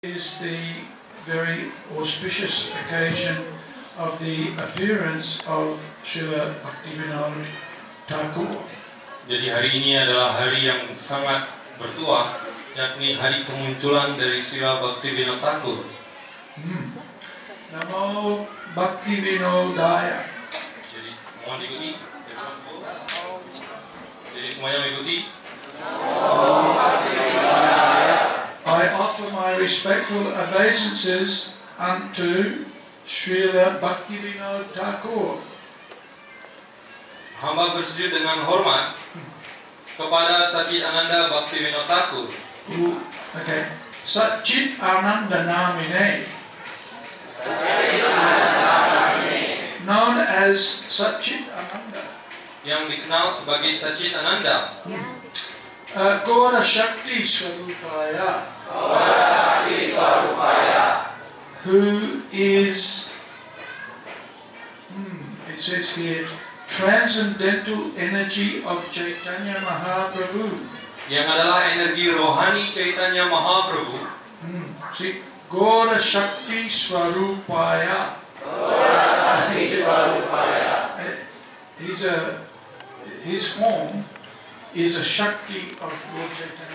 Is the very auspicious occasion of the appearance of Srila Bhaktivinoda Thakur. Jadi hari ini adalah hari yang sangat bertuah, yakni hari kemunculan dari Srila Bhaktivinoda Thakur. Namo Bhaktivinodaya. Jadi mohon diikuti. Jadi semuanya mengikuti. I offer my respectful obeisances unto Srila Bhaktivinoda Thakur. Hamba bersujud dengan hormat kepada Satchit Ananda Bhaktivinoda Thakur. Okay. Satchit Ananda Namine. Known as Satchit Ananda. Yang dikenal sebagai Satchit Ananda. Gaura Shakti Swarupaya. Who is, it says here, transcendental energy of Chaitanya Mahaprabhu. Yang adalah energi rohani Chaitanya Mahaprabhu. See, Gaura Shakti Swarupaya. His form is a Shakti of Lord Chaitanya.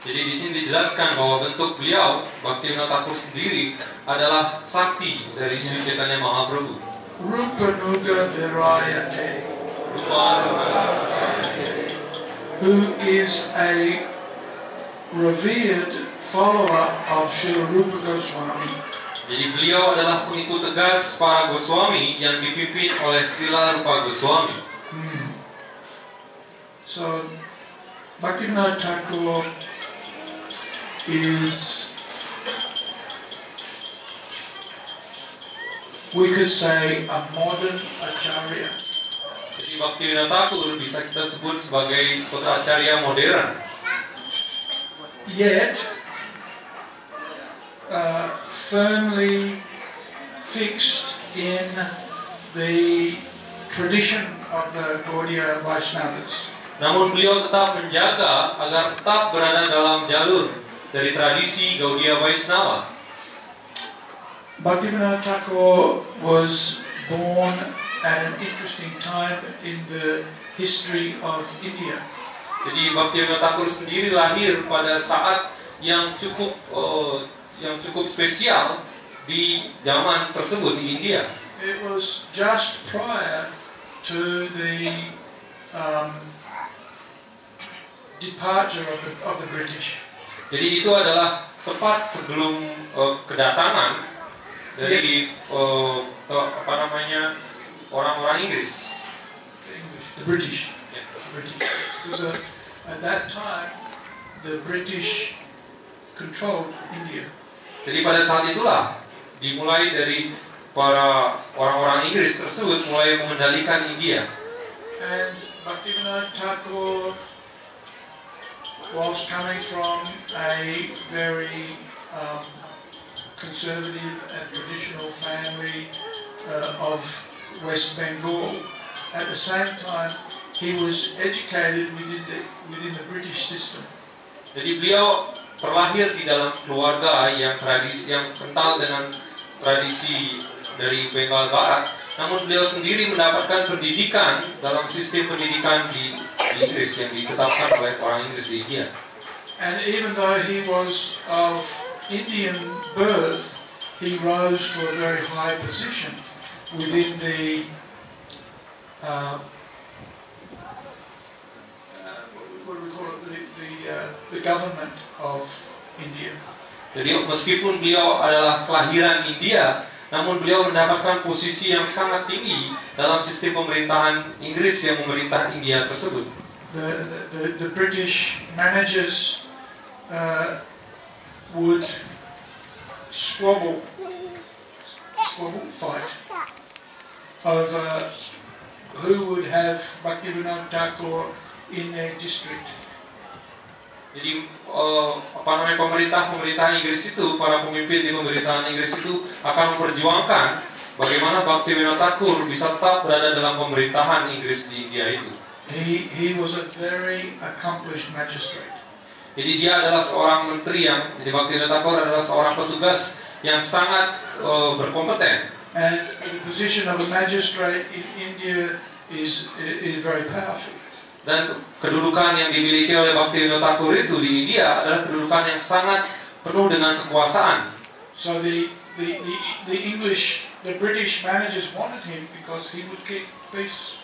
Jadi di sini dijelaskan bahwa bentuk beliau Bhaktivinoda Thakur sendiri adalah sakti dari Sri Chaitanya Mahaprabhu. Rupa Nuga Virayate. Who is a revered follower of Srila Rupa Goswami. Jadi beliau adalah pengikut tegas para Goswami yang dipimpin oleh Srila Rupa Goswami. So Bhaktivinoda Thakur is, we could say, a modern acharya. Jadi Bhaktivinoda Thakur bisa kita sebut sebagai suatu acarya modern. Yet firmly fixed in the tradition of the Gaudiya Vaishnavas. Namun beliau tetap menjaga agar tetap berada dalam jalur dari tradisi Gaudiya Vaishnava. Bhaktivinoda Thakur was born at an interesting time in the history of India. Jadi Bhaktivinoda Thakur sendiri lahir pada saat yang cukup spesial di zaman tersebut di India. It was just prior to the departure of the British. Jadi itu adalah tepat sebelum kedatangan dari orang-orang Inggris. The British. Yeah. Because at that time the British controlled India. Jadi pada saat itulah dimulai dari para orang-orang Inggris tersebut mulai mengendalikan India. And Bhaktivinoda Thakur, whilst coming from a very conservative and traditional family of West Bengal, at the same time he was educated within the British system. Jadi beliau terlahir di dalam keluarga yang kental dengan tradisi dari Bengal Barat, namun beliau sendiri mendapatkan pendidikan dalam sistem pendidikan di Inggris yang ditetapkan oleh orang Inggris di India. And even though he was of Indian birth, he rose to a very high position within the what do we call it? The government of India. Jadi meskipun beliau adalah kelahiran India, namun beliau mendapatkan posisi yang sangat tinggi dalam sistem pemerintahan Inggris yang memerintah India tersebut. The British managers would squabble fight over who would have Bhaktivinoda Thakur in their district. Jadi pemerintahan Inggris itu, para pemimpin di pemerintahan Inggris itu akan memperjuangkan bagaimana Bhaktivinoda Thakur bisa tetap berada dalam pemerintahan Inggris di India itu. He was a very accomplished magistrate. Jadi dia adalah seorang menteri jadi Bhaktivinoda Thakur adalah seorang petugas yang sangat berkompeten. And the position of a magistrate in India is very powerful. Dan kedudukan yang dimiliki oleh Bhaktivinoda Thakur itu di India adalah kedudukan yang sangat penuh dengan kekuasaan. So the British managers wanted him because he would keep peace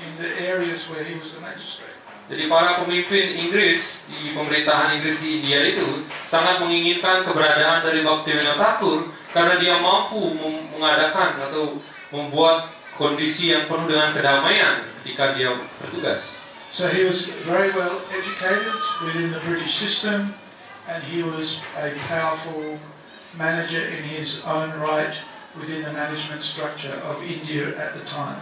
in the areas where he was the magistrate. Jadi para pemimpin Inggris di pemerintahan Inggris di India itu sangat menginginkan keberadaan dari Bhaktivinoda Thakur karena dia mampu mengadakan atau membuat kondisi yang penuh dengan kedamaian ketika dia bertugas. So he was very well educated within the British system, and he was a powerful manager in his own right within the management structure of India at the time.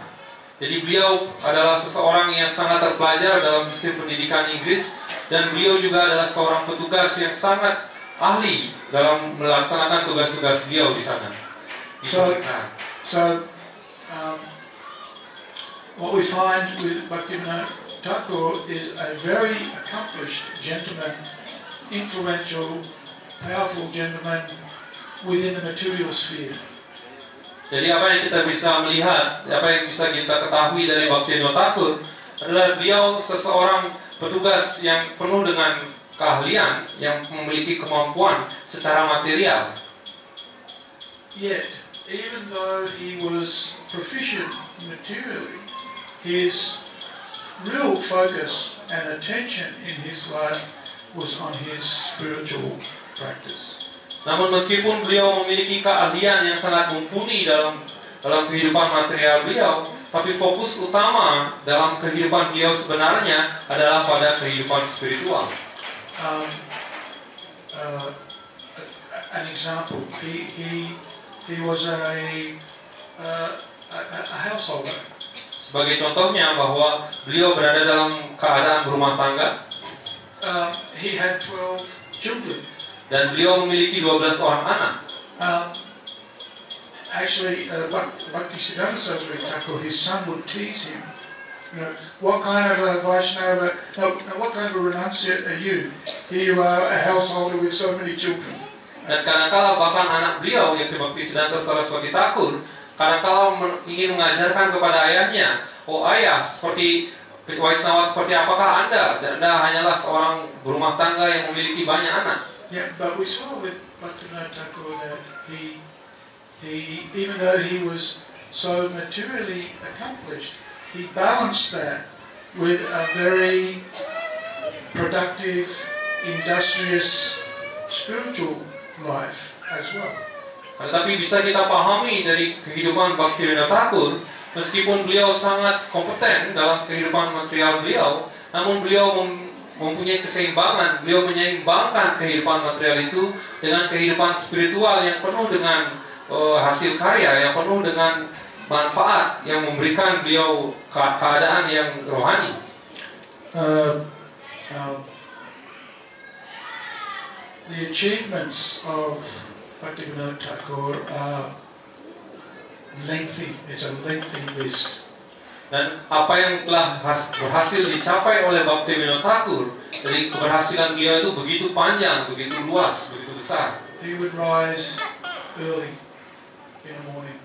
Jadi beliau adalah seseorang yang sangat terpelajar dalam sistem pendidikan Inggris, dan beliau juga adalah seorang petugas yang sangat ahli dalam melaksanakan tugas-tugas beliau di sana. So what we find with Bhaktivinoda Thakur is a very accomplished gentleman, influential, powerful gentleman within the material sphere. Jadi apa yang kita bisa melihat, apa yang bisa kita ketahui dari Bhaktivinoda Thakur adalah beliau seseorang petugas yang penuh dengan keahlian, yang memiliki kemampuan secara material. Yet, even though he was proficient materially, his real focus and attention in his life was on his spiritual practice. Namun meskipun beliau memiliki keahlian yang sangat mumpuni dalam kehidupan material beliau, tapi fokus utama dalam kehidupan beliau sebenarnya adalah pada kehidupan spiritual. An example, he was a householder. Sebagai contohnya bahwa beliau berada dalam keadaan berumah tangga. He had 12 children. Dan beliau memiliki 12 orang anak. Actually, Bhaktisiddhanta Saraswati Thakur, his son would tease him. You know, what kind of a Vaishnava, what kind of a renunciate are you? Here you are, a householder with so many children. Dan kadang-kala bahkan anak beliau, yaitu Bhaktisiddhanta Saraswati Thakur, kadang-kala ingin mengajarkan kepada ayahnya, oh ayah, seperti Vaishnava seperti apakah Anda? Dan Anda hanyalah seorang berumah tangga yang memiliki banyak anak. Yeah, but we saw with Bhaktivinoda Thakur that he even though he was so materially accomplished, he balanced that with a very productive, industrious, spiritual life as well. Tetapi bisa kita pahami dari kehidupan Bhaktivinoda Thakur, meskipun beliau sangat kompeten dalam kehidupan material beliau, namun beliau mempunyai keseimbangan. Beliau menyeimbangkan kehidupan material itu dengan kehidupan spiritual yang penuh dengan hasil karya, yang penuh dengan manfaat, yang memberikan beliau keadaan yang rohani. The achievements of Bhaktivinoda Thakur are lengthy. It's a lengthy list. Dan apa yang telah berhasil dicapai oleh Bhaktivinoda Thakur, jadi keberhasilan beliau itu begitu panjang, begitu luas, begitu besar. He would rise early in the morning.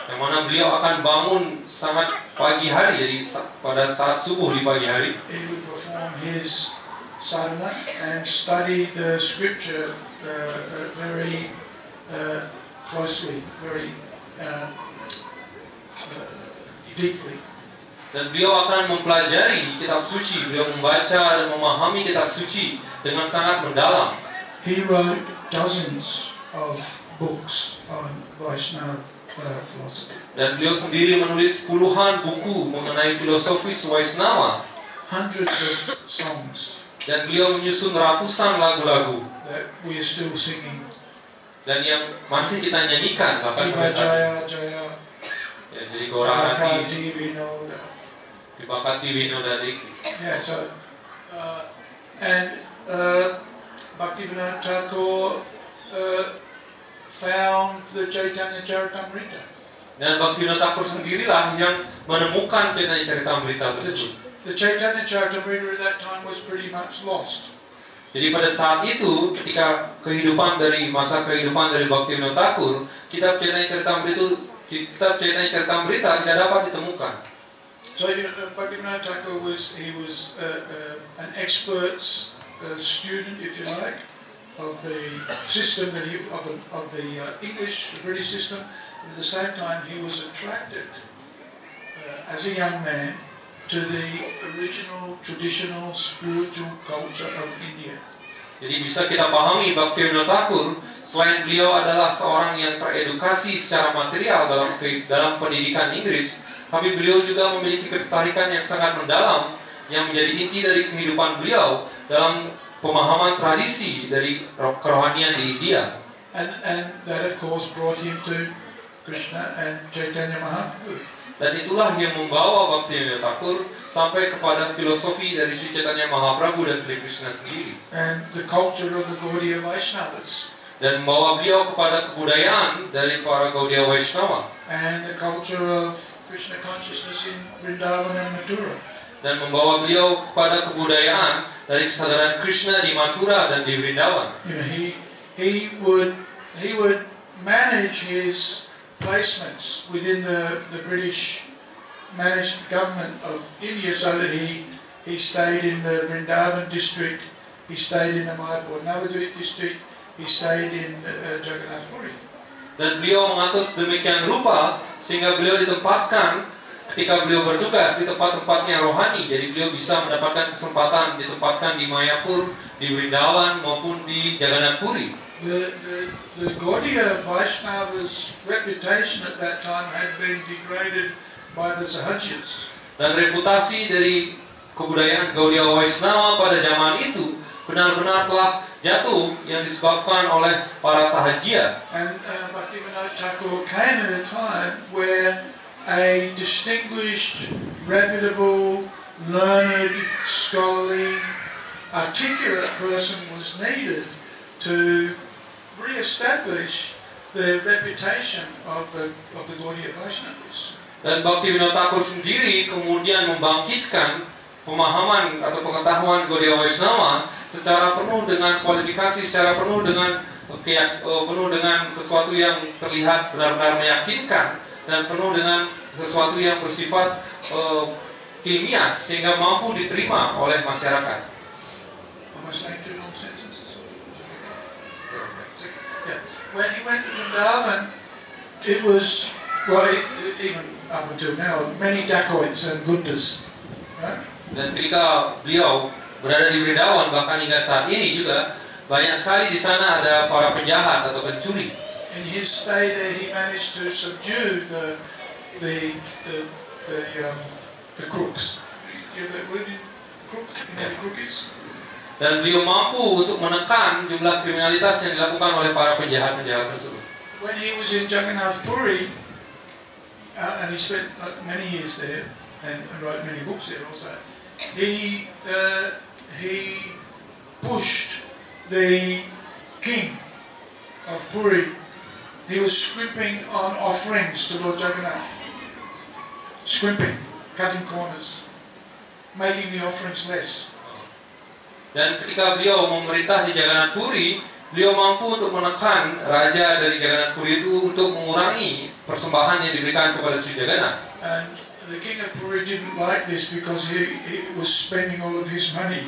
Yang mana beliau akan bangun sangat pagi hari, jadi pada saat subuh di pagi hari. He would perform his sadhana and study the scripture very closely, very deeply. Dan beliau akan mempelajari kitab suci, beliau membaca dan memahami kitab suci dengan sangat mendalam. He wrote dozens of books on Vaishnava philosophy. Dan beliau sendiri menulis puluhan buku mengenai filosofis Vaishnava. Hundreds of songs. Dan beliau menyusun ratusan lagu-lagu. That we are still singing. Dan yang masih kita nyanyikan bahkan sampai saat ini. Ya, jadi Gorahati, Vibhakati Vinoda Diki. Yeah, so and Bhaktivinoda Thakur found the Chaitanya Charitamrita. Dan Bhaktivinoda Thakur sendirilah yang menemukan Chaitanya Charitamrita tersebut. The Chaitanya Charitamrita at that time was pretty much lost. Jadi pada saat itu, ketika masa kehidupan dari Bhaktivinoda Thakur, kitab Chaitanya Cerita Berita tidak dapat ditemukan. So Bhaktivinoda Thakur was an expert student, if you like, of the system of the English, the British system. At the same time, he was attracted as a young man to the original, traditional, spiritual culture of India. Jadi bisa kita pahami Bhaktivinoda Thakur, selain beliau adalah seorang yang teredukasi secara material dalam pendidikan Inggris, tapi beliau juga memiliki ketertarikan yang sangat mendalam yang menjadi inti dari kehidupan beliau dalam pemahaman tradisi dari kerohanian di India. And that of course brought him to Krishna and Chaitanya Mahaprabhu. Dan itulah yang membawa Bhaktivinoda Thakur sampai kepada filosofi dari Sri Chaitanya Mahaprabhu dan Sri Krishna sendiri. And the culture of the Gaudiya Vaishnavas. Dan membawa beliau kepada kebudayaan dari para Gaudiya Vaishnava. And the culture of Krishna consciousness in Vrindavan and Mathura. Dan membawa beliau kepada kebudayaan dari kesadaran Krishna di Mathura dan di Vrindavan. You know, he would manage his placements within the British managed government of India, so that he stayed in the Vrindavan district, he stayed in the Mayapur Navadvip district, he stayed in Jagannath Puri. Dan beliau mengatur sedemikian rupa sehingga beliau ditempatkan ketika beliau bertugas di tempat-tempatnya rohani. Jadi beliau bisa mendapatkan kesempatan ditempatkan di Mayapur, di Vrindavan maupun di Jagannath Puri. The Gaudiya Vaishnava's reputation at that time had been degraded by the Sahajas. Dan reputasi dari kebudayaan Gaudiya Vaishnava pada zaman itu benar-benar telah jatuh yang disebabkan oleh para Sahajya. And Bhaktivinoda Thakur came at a time where a distinguished, reputable, learned, scholarly, articulate person was needed to re-establish the reputation of the Gaudiya Vaishnavas. Dan Bhaktivinoda Thakur sendiri kemudian membangkitkan pemahaman atau pengetahuan Gaudiya Vaishnava secara penuh dengan kualifikasi, secara penuh dengan sesuatu yang terlihat benar-benar meyakinkan dan penuh dengan sesuatu yang bersifat ilmiah sehingga mampu diterima oleh masyarakat. When he went to Vrindavan, it was, well, even up until now, many dacoits and gundas. Right? Dan ketika beliau berada di Vrindavan, bahkan hingga saat ini juga banyak sekali di sana ada para penjahat atau pencuri. In his stay there, he managed to subdue the crooks. You know the crookies? Dan beliau mampu untuk menekan jumlah kriminalitas yang dilakukan oleh para penjahat-penjahat tersebut. When he was in Jagannath Puri, and he spent many years there and wrote many books there also, he pushed the king of Puri. He was scrimping on offerings to Lord Jagannath. Scrimping, cutting corners, making the offerings less. Dan ketika beliau memerintah di Jagannath Puri, beliau mampu untuk menekan raja dari Jagannath Puri itu untuk mengurangi persembahan yang diberikan kepada Sri Jagannath. And the king of Puri didn't like this because he was spending all of his money.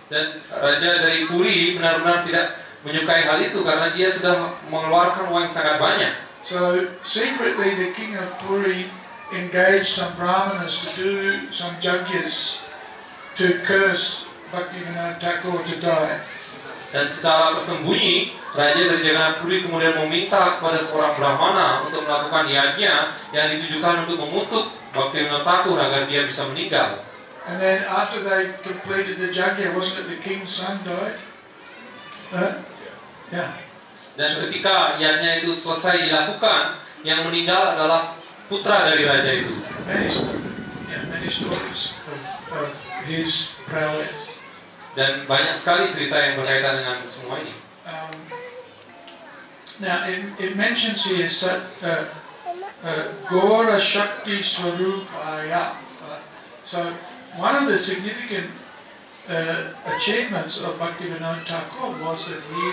Dan raja dari Puri benar-benar tidak menyukai hal itu karena dia sudah mengeluarkan uang yang sangat banyak. So secretly the king of Puri engaged some brahmanas to do some yajnas to curse Bhaktivinoda Thakur to die. Dan secara tersembunyi, raja dari Jagannath Puri kemudian meminta kepada seorang brahmana untuk melakukan yajna yang ditujukan untuk mengutuk Bhaktivinoda Thakur agar dia bisa meninggal. And then after they completed the yajna, wasn't it the king's son died? Yeah. Dan ketika yajna itu selesai dilakukan, yang meninggal adalah putra dari raja itu. Many stories of his prowess. Dan banyak sekali cerita yang berkaitan dengan semua ini. Now it mentions here Gora Shakti Swarupaya. So one of the significant achievements of Bhaktivinoda Thakur was that he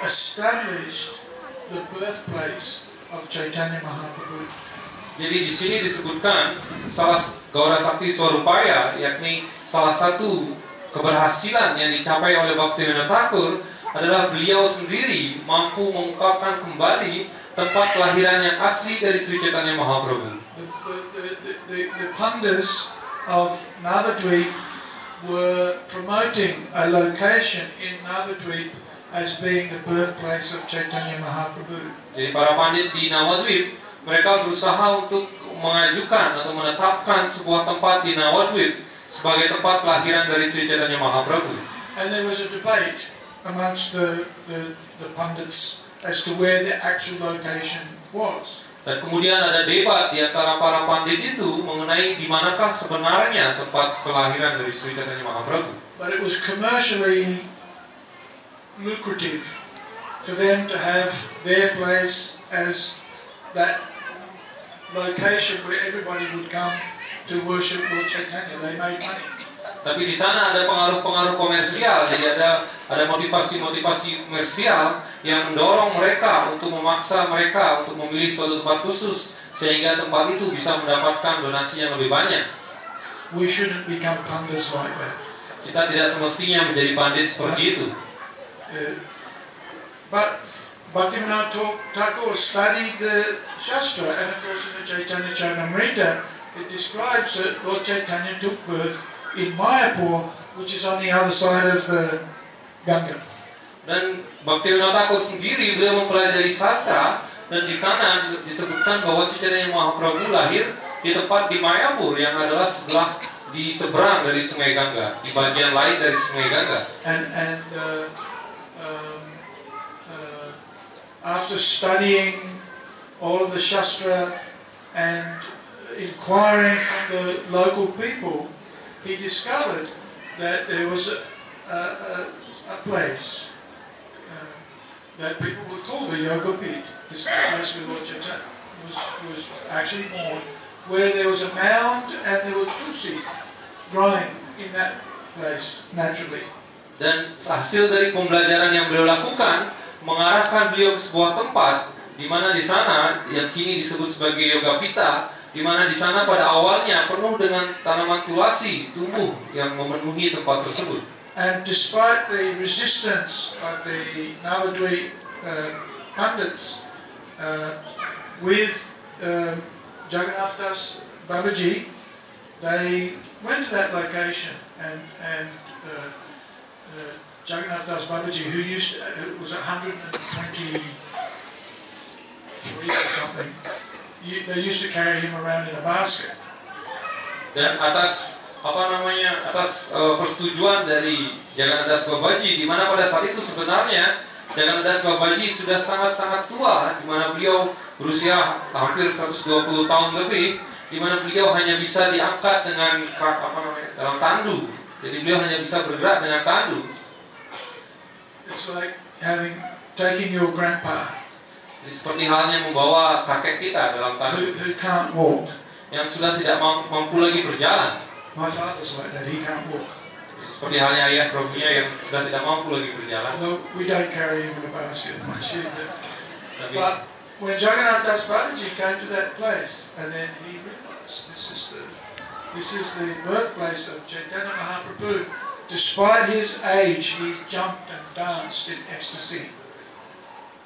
established the birthplace of Chaitanya Mahaprabhu. Jadi di sini disebutkan salah Gaura Sakti Swarupaya, yakni salah satu keberhasilan yang dicapai oleh Bhaktivinoda Thakur adalah beliau sendiri mampu mengungkapkan kembali tempat kelahiran yang asli dari Sri Chaitanya Mahaprabhu. The Pandas of Navadvip were promoting a location in Navadvip as being the birthplace of Chaitanya Mahaprabhu. Jadi para pandit di Navadvip, mereka berusaha untuk mengajukan atau menetapkan sebuah tempat di Navadvip sebagai tempat kelahiran dari Sri Chaitanya Mahaprabhu. And there was a debate amongst the pundits as to where the actual location was. Dan kemudian ada debat di antara para pandit itu mengenai di manakah sebenarnya tempat kelahiran dari Sri Chaitanya Mahaprabhu. But it was commercially lucrative for them to have their place as that location where everybody would come to worship Lord Chaitanya. They made money. Tapi di sana ada pengaruh-pengaruh komersial, jadi ada motivasi-motivasi komersial yang mendorong mereka untuk memaksa mereka untuk memilih suatu tempat khusus sehingga tempat itu bisa mendapatkan donasi yang lebih banyak. We shouldn't become pandits like that. Kita tidak semestinya menjadi pandit seperti itu. But Bhaktivinoda Thakur studied the Shastra, and of course in the Chaitanya Charitamrita it describes that Lord Chaitanya took birth in Mayapur, which is on the other side of the Ganga. Dan Bhaktivinoda Thakur sendiri beliau mempelajari sastra, dan di sana disebutkan bahwa Sri Chaitanya Mahaprabhu lahir di tempat di Mayapur yang adalah di seberang dari Sungai Gangga, di bagian lain dari Sungai Gangga. And after studying all of the Shastra and inquiring from the local people, he discovered that there was a place that people would call the Yoga Pit. This is the place where Lord Chaitanya was actually born, where there was a mound and there was tulsi growing in that place naturally. Dan hasil dari pembelajaran yang beliau lakukan mengarahkan beliau ke sebuah tempat di mana di sana yang kini disebut sebagai Yoga Pita, di mana di sana pada awalnya penuh dengan tanaman tulasi tumbuh yang memenuhi tempat tersebut. And despite the resistance of the Navadvip Pandits with Jagannath Das Babaji, they went to that location and Jagannath Das Babaji, who was 123 or something, they used to carry him around in a basket. Dan atas persetujuan dari Jagannath Das Babaji, di mana pada saat itu sebenarnya Jagannath Das Babaji sudah sangat-sangat tua, di mana beliau berusia hampir 120 tahun lebih, di mana beliau hanya bisa diangkat dengan dalam tandu. Jadi beliau hanya bisa bergerak dengan tandu. It's like taking your grandpa. Jadi seperti halnya membawa kakek kita dalam tandu. Who can't walk. Yang sudah tidak mampu lagi berjalan. My father's like that. He can't walk. Jadi seperti halnya ayah Prabhunya yang sudah tidak mampu lagi berjalan. Well, we don't carry him in a basket. But when Jagannath Das Babaji came to that place, and then he realized this is the birthplace of Chaitanya Mahaprabhu. Despite his age, he jumped and danced in ecstasy.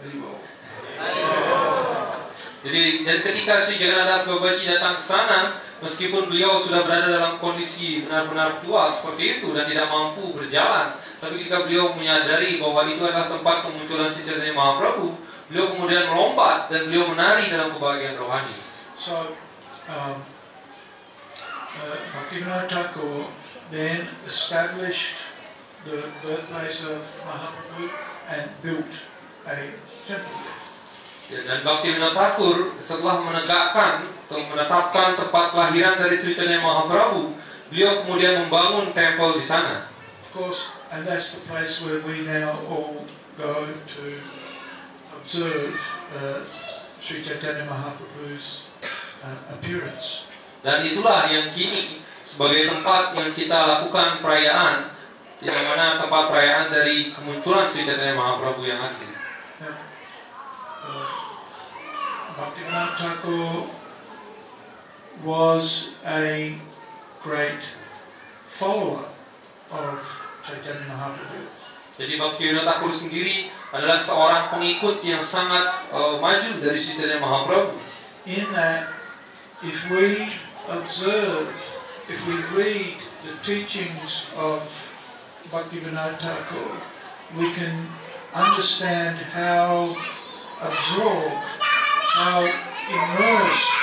Very well. Jadi dan ketika si Jagannath Das Babaji datang ke sana, meskipun beliau sudah berada dalam kondisi benar-benar tua seperti itu dan tidak mampu berjalan, tapi ketika beliau menyadari bahwa itu adalah tempat kemunculan si Chaitanya Mahaprabhu, beliau kemudian melompat dan beliau menari dalam kebahagiaan rohani. So, Bhaktivinoda Thakur then established the birthplace of Mahaprabhu and built a temple there. Dan Bhaktivinoda Thakur setelah menegakkan atau menetapkan tempat kelahiran dari Sri Chaitanya Mahaprabhu, beliau kemudian membangun tempel di sana. Of course, and that's the place where we now all go to observe Sri Chaitanya Mahaprabhu's appearance. Dan itulah yang kini sebagai tempat yang kita lakukan perayaan, yang mana tempat perayaan dari kemunculan Sri Chaitanya Mahaprabhu yang asli. Bhaktivinoda Thakur was a great follower of Chaitanya Mahaprabhu. Jadi Bhaktivinoda Thakur sendiri adalah seorang pengikut yang sangat maju dari Sri Chaitanya Mahaprabhu. In that, if we observe, if we read the teachings of Bhaktivinoda Thakur, we can understand how absorbed, how immersed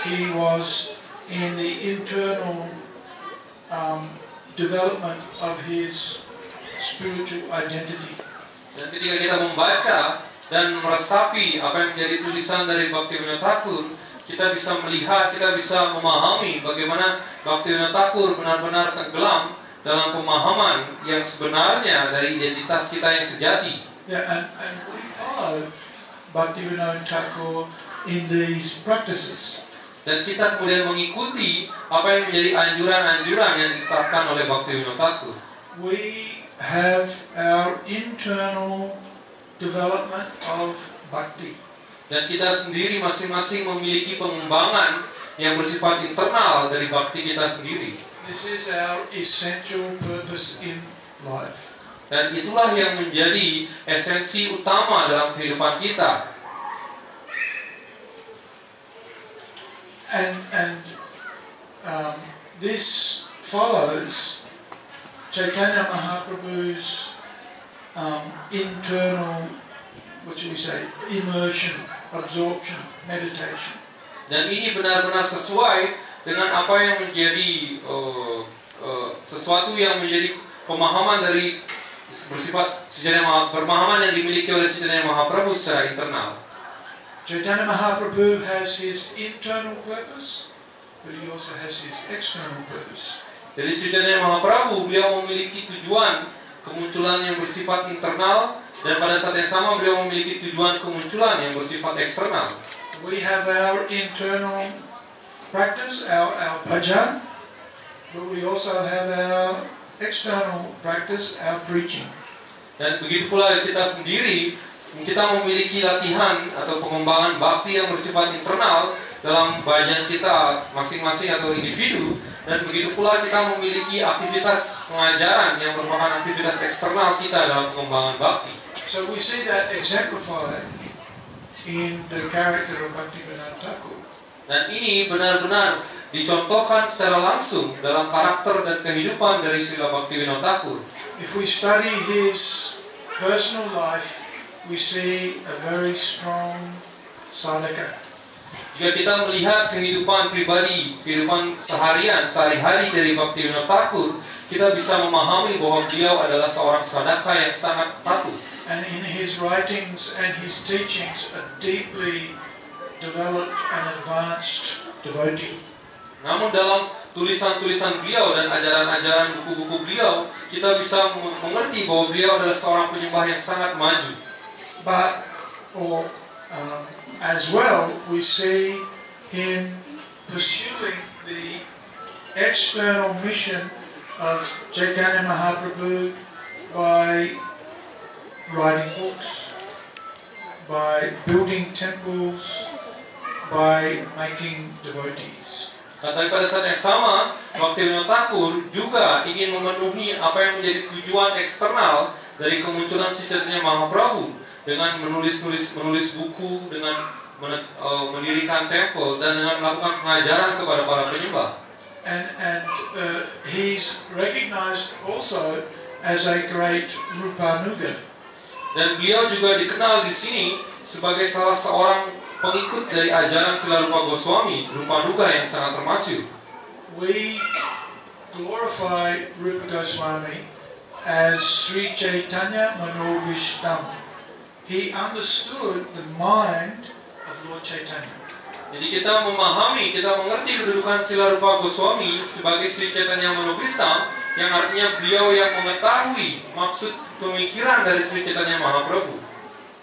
he was in the internal development of his spiritual identity. Dan ketika kita membaca dan meresapi apa yang menjadi tulisan dari Bhaktivinoda Thakur, kita bisa melihat, kita bisa memahami bagaimana Bhaktivinoda Thakur benar-benar tenggelam dalam pemahaman yang sebenarnya dari identitas kita yang sejati. Yeah, and we follow Bhaktivinoda Thakur in these practices. Dan kita kemudian mengikuti apa yang menjadi anjuran-anjuran yang ditetapkan oleh Bhaktivinoda Thakur. We have our internal development of bhakti. Dan kita sendiri masing-masing memiliki pengembangan yang bersifat internal dari bakti kita sendiri. This is our essential purpose in life. Dan itulah yang menjadi esensi utama dalam kehidupan kita. And this follows Chaitanya Mahaprabhu's internal, what should we say, immersion, absorption, meditation. Dan ini benar-benar sesuai dengan apa yang menjadi sesuatu yang menjadi pemahaman dari bersifat pemahaman yang dimiliki oleh Chaitanya Mahaprabhu secara internal. Chaitanya Mahaprabhu has his internal purpose, but he also has his external purpose. Jadi Chaitanya Mahaprabhu beliau memiliki tujuan kemunculan yang bersifat internal, dan pada saat yang sama beliau memiliki tujuan kemunculan yang bersifat eksternal. We have our internal practice, our bhajan, but we also have our external practice, our preaching. Dan begitu pula kita sendiri, kita memiliki latihan atau pengembangan bakti yang bersifat internal dalam bhajan kita masing-masing atau individu, dan begitu pula kita memiliki aktivitas pengajaran yang merupakan aktivitas eksternal kita dalam pengembangan bakti. So we see that exemplified in the character of Bhaktivinoda Thakur. Dan ini benar-benar dicontohkan secara langsung dalam karakter dan kehidupan dari Srila Bhaktivinoda Thakur. If we study his personal life, we see a very strong sadhaka. Jika kita melihat kehidupan pribadi, kehidupan sehari-hari dari Bhaktivinoda Thakur, kita bisa memahami bahwa beliau adalah seorang sadhaka yang sangat patuh. And in his writings and his teachings, a deeply developed and advanced devotee. Namun dalam tulisan-tulisan beliau dan ajaran-ajaran buku-buku beliau, kita bisa mengerti bahwa beliau adalah seorang penyembah yang sangat maju. But, as well, we see him pursuing the external mission of Chaitanya Mahaprabhu by writing books, by building temples, by making devotees. Tapi pada saat yang sama, Bhaktivinoda Thakur juga ingin memenuhi apa yang menjadi tujuan eksternal dari kemunculan Sri Chaitanya Mahaprabhu dengan menulis buku, dengan mendirikan tempel, dan dengan melakukan pengajaran kepada para penyembah. And he's recognized also as a great Rupanuga. Dan beliau juga dikenal di sini sebagai salah seorang pengikut dari ajaran Srila Rupa Goswami, Rupanuga yang sangat termasyhur. We glorify Rupa Goswami as Sri Chaitanya Manobhishtam. He understood the mind of Lord Chaitanya. Jadi kita memahami, kita mengerti kedudukan Srila Rupa Goswami sebagai Sri Chaitanya Manobhishtam, yang artinya beliau yang mengetahui maksud pemikiran dari Sri Chaitanya Mahaprabhu.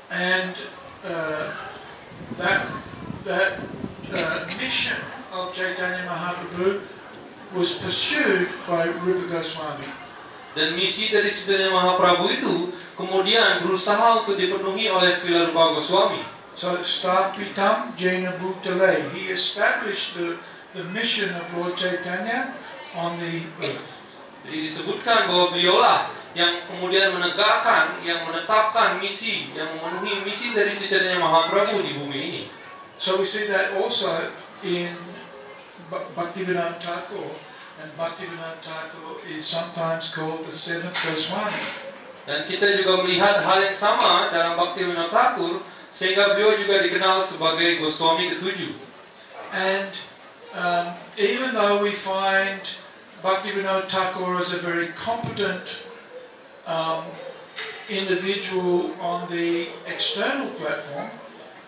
And that mission of Chaitanya Mahaprabhu was pursued by Rupa Goswami. Dan misi dari Sri Chaitanya Mahaprabhu itu kemudian berusaha untuk dipenuhi oleh Srila Rupa Goswami. So Stapitam Jena Bhutale, he established the mission of Lord Chaitanya on the earth. Jadi disebutkan bahwa beliaulah yang kemudian menegakkan, yang menetapkan misi, yang memenuhi misi dari Sri Chaitanya Mahaprabhu di bumi ini. So we see that also in Bhaktivinoda Thakur, and Bhaktivinoda Thakur is sometimes called the seventh Goswami. Dan kita juga melihat hal yang sama dalam Bhaktivinoda Thakur, sehingga beliau juga dikenal sebagai Goswami ketujuh. And even though we find Bhaktivinoda Thakur as a very competent individual on the external platform,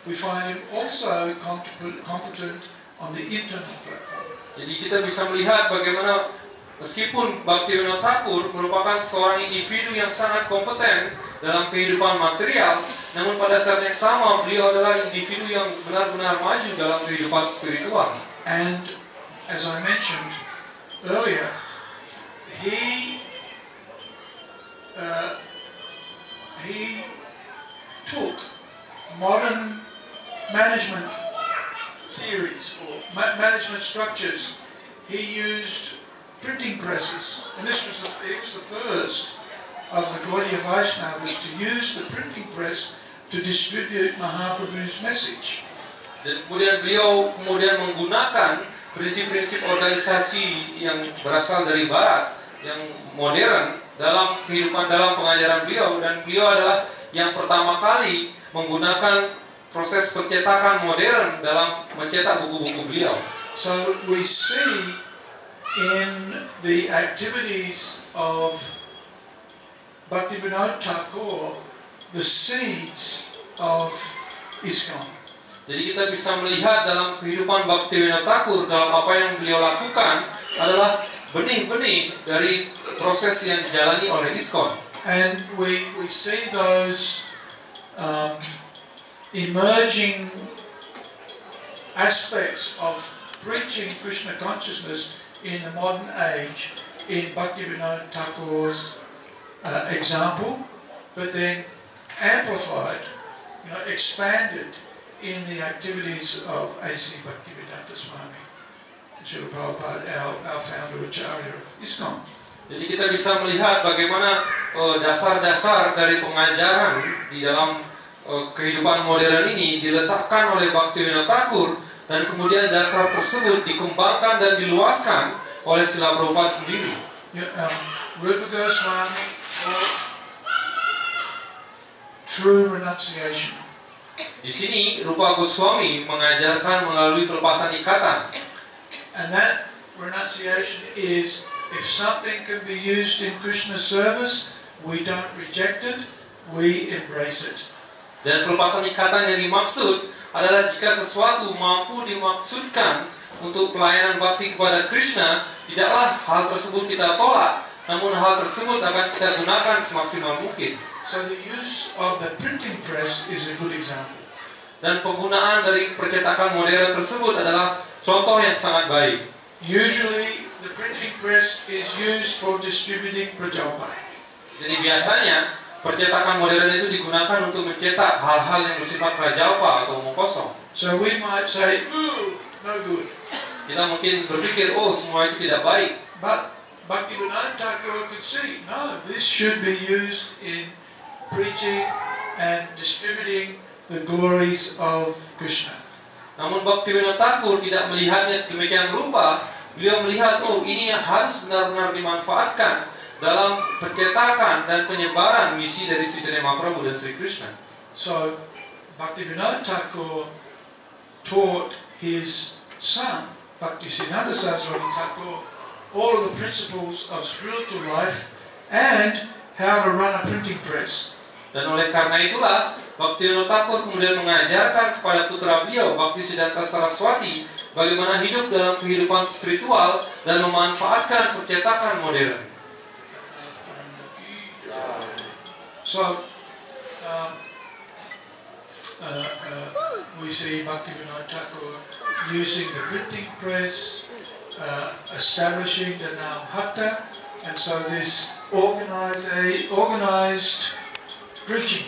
we find him also competent on the internal platform. Jadi kita bisa melihat bagaimana meskipun Bhaktivinoda Thakur merupakan seorang individu yang sangat kompeten dalam kehidupan material, namun pada saat yang sama beliau adalah individu yang benar-benar maju dalam kehidupan spiritual. And as I mentioned earlier, he took modern management theories or management structures. He used printing presses, and he was the first of the Gaudiya Vaishnavas to use the printing press to distribute Mahaprabhu's message. Dan kemudian beliau menggunakan prinsip-prinsip organisasi yang berasal dari Barat, yang modern dalam kehidupan, dalam pengajaran beliau, dan beliau adalah yang pertama kali menggunakan proses pencetakan modern dalam mencetak buku-buku beliau. So we see in the activities of Bhaktivinoda Thakur the seeds of ISKCON. Jadi kita bisa melihat dalam kehidupan Bhaktivinoda Thakur, dalam apa yang beliau lakukan adalah benih-benih dari proses yang dijalani oleh ISKCON. And we see those emerging aspects of preaching Krishna consciousness in the modern age in Bhaktivinoda Thakur's example, but then amplified, expanded in the activities of A.C. Bhaktivedanta Swami, Srila Prabhupada, our founder Acharya of ISKCON. Jadi kita bisa melihat bagaimana dasar-dasar dari pengajaran di dalam kehidupan modern ini diletakkan oleh Bhaktivinoda Thakur, dan kemudian dasar tersebut dikembangkan dan diluaskan oleh Srila Prabhupada sendiri. Rupa Goswami taught true renunciation. Di sini Rupa Goswami mengajarkan melalui pelepasan ikatan. And that renunciation is, if something can be used in Krishna's service, we don't reject it, we embrace it. Dan pelepasan ikatan yang dimaksud adalah jika sesuatu mampu dimaksudkan untuk pelayanan bakti kepada Krishna, tidaklah hal tersebut kita tolak, namun hal tersebut akan kita gunakan semaksimal mungkin. So the use of the printing press is a good example. Dan penggunaan dari percetakan modern tersebut adalah contoh yang sangat baik. Usually the printing press is used for distributing prajalpa. Jadi biasanya percetakan modern itu digunakan untuk mencetak hal-hal yang bersifat prajalpa atau omong kosong. So we might say, ooh, no good. Kita mungkin berpikir, oh semua itu tidak baik. But Bhaktivinoda Thakur could see, no, this should be used in preaching and distributing the glories of Krishna. Namun Bhaktivinoda Thakur tidak melihatnya sedemikian rupa. Beliau melihat, oh ini yang harus benar-benar dimanfaatkan dalam percetakan dan penyebaran misi dari Sri Chaitanya Mahaprabhu dan Sri Krishna. So Bhaktivinoda Thakur taught his son, Bhaktisiddhanta Saraswati Thakur, all of the principles of spiritual life and how to run a printing press. Dan oleh karena itulah Bhaktivinoda Thakur kemudian mengajarkan kepada putra beliau, Bhaktisiddhanta Saraswati, bagaimana hidup dalam kehidupan spiritual dan memanfaatkan percetakan modern. So we see Bhaktivinoda Thakur using the printing press, establishing the Nam Hatta, and so this organized preaching.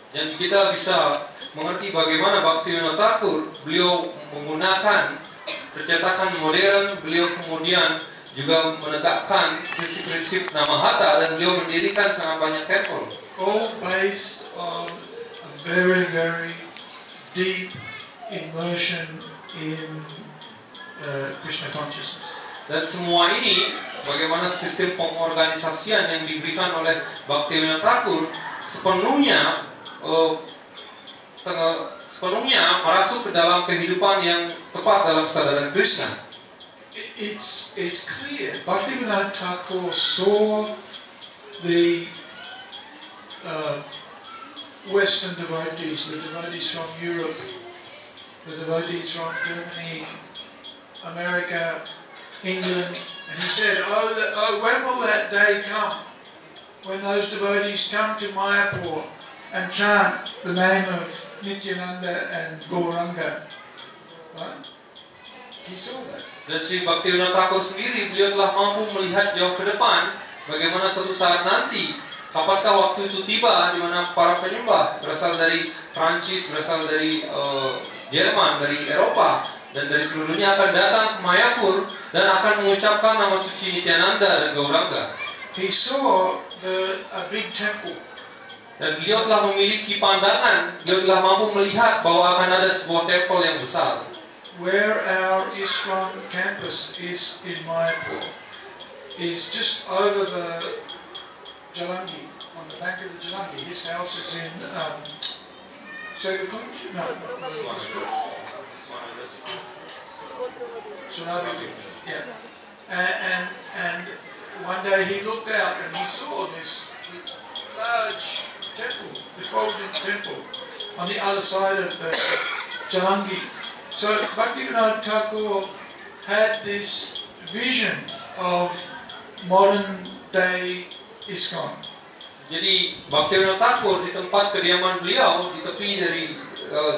Dan kita bisa mengerti bagaimana Bhaktivinoda Thakur beliau menggunakan percetakan modern, beliau kemudian juga menegakkan prinsip-prinsip Namahatta dan beliau mendirikan sangat banyak temple. All based on a very, very deep immersion in Krishna consciousness. Dan semua ini bagaimana sistem pengorganisasian yang diberikan oleh Bhaktivinoda Thakur sepenuhnya merasuk ke dalam kehidupan yang tepat dalam kesadaran Krishna. It's clear. Bhaktivinoda Thakur saw the Western devotees, the devotees from Europe, the devotees from Germany, America, England, and he said, when will that day come when those devotees come to Mayapur and chant the name of Nityananda and Gauranga? Right? He saw that. Dan si Bhaktivinoda Thakur sendiri, beliau telah mampu melihat jauh ke depan bagaimana suatu saat nanti, kapankah waktu itu tiba di mana para penyembah berasal dari Prancis, berasal dari Jerman, dari Eropa, dan dari seluruh dunia akan datang ke Mayapur dan akan mengucapkan nama suci Nityananda dan Gauranga. He saw a big temple. Dan beliau telah memiliki pandangan, beliau telah mampu melihat bahwa akan ada sebuah temple yang besar. Where our ISKCON campus is in Mayapur is just over the Jalangi, on the bank of the Jalangi. His house is in Sevakunj? No, Surabhi. Yeah. And one day he looked out and he saw this large temple, effulgent temple, on the other side of the Jalangi. So Bhaktivinoda Thakur had this vision of modern day ISKCON. Jadi Bhaktivinoda Thakur di tempat kediaman beliau di tepi dari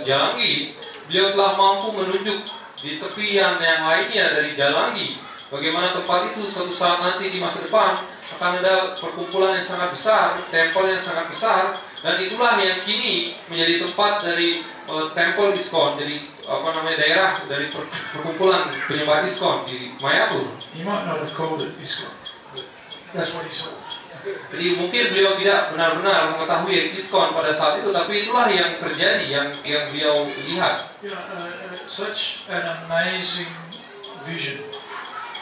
Jalangi, beliau telah mampu menunjuk di tepian yang lainnya dari Jalangi bagaimana tempat itu suatu saat nanti di masa depan akan ada perkumpulan yang sangat besar, temple yang sangat besar, dan itulah yang kini menjadi tempat dari temple ISKCON, jadi daerah dari perkumpulan penyembah ISKCON di Mayapur. He might not have called it ISKCON. That's what he saw. Jadi mungkin beliau tidak benar-benar mengetahui ISKCON pada saat itu, tapi itulah yang terjadi, yang beliau lihat. You know, such an amazing vision.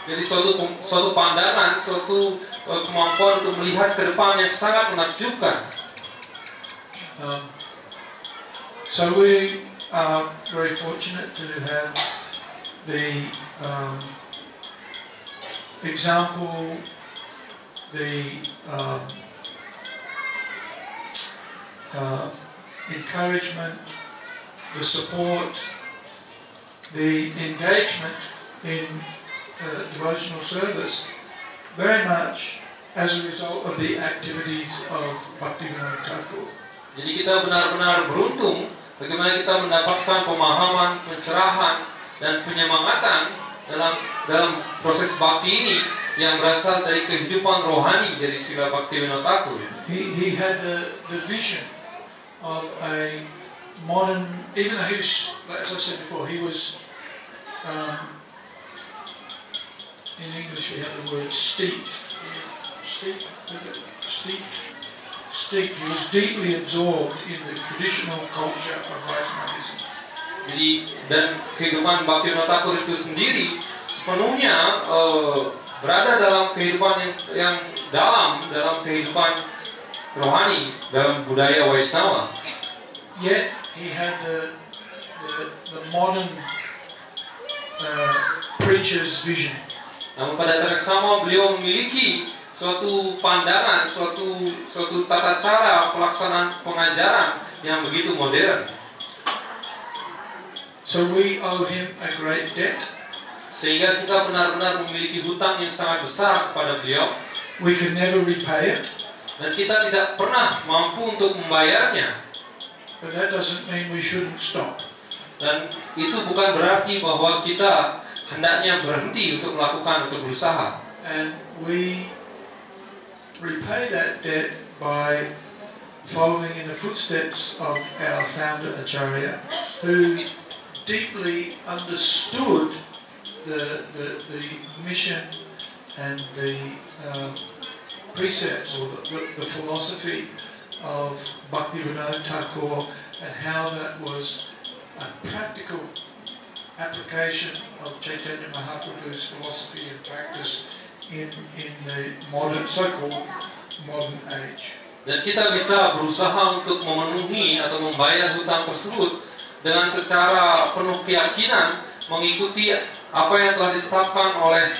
Jadi suatu pandangan, suatu kemampuan untuk melihat ke depan yang sangat menakjubkan. So we are very fortunate to have the example, the encouragement, the support, the engagement in devotional service, very much as a result of the activities of Bhaktivinoda Thakur. Jadi kita benar-benar beruntung bagaimana kita mendapatkan pemahaman, pencerahan, dan penyemangatan dalam proses bakti ini yang berasal dari kehidupan rohani dari Srila Bhaktivinoda Thakur. He had the vision of a modern, even though he was, as I said before, he was in English we have the word steeped. He was deeply absorbed in the traditional culture of Vaishnavism. Jadi dan kehidupan Bhaktivinoda Thakur itu sendiri sepenuhnya berada dalam kehidupan yang dalam kehidupan rohani dalam budaya Vaishnava. Yet he had the modern preacher's vision. Namun pada saat yang sama beliau memiliki suatu pandangan, suatu tata cara pelaksanaan pengajaran yang begitu modern. So we owe him a great debt. Sehingga kita benar-benar memiliki hutang yang sangat besar kepada beliau. We can never repay it. Dan kita tidak pernah mampu untuk membayarnya. But that doesn't mean we shouldn't stop. Dan itu bukan berarti bahwa kita hendaknya berhenti untuk melakukan, untuk berusaha. And we repay that debt by following in the footsteps of our founder Acharya, who deeply understood the mission and the precepts or the philosophy of Bhaktivinoda Thakur, and how that was a practical application of Chaitanya Mahaprabhu's philosophy and practice in the modern, so-called modern age. Dan kita bisa berusaha untuk memenuhi atau membayar hutang tersebut dengan secara penuh keyakinan, mengikuti apa yang telah ditetapkan oleh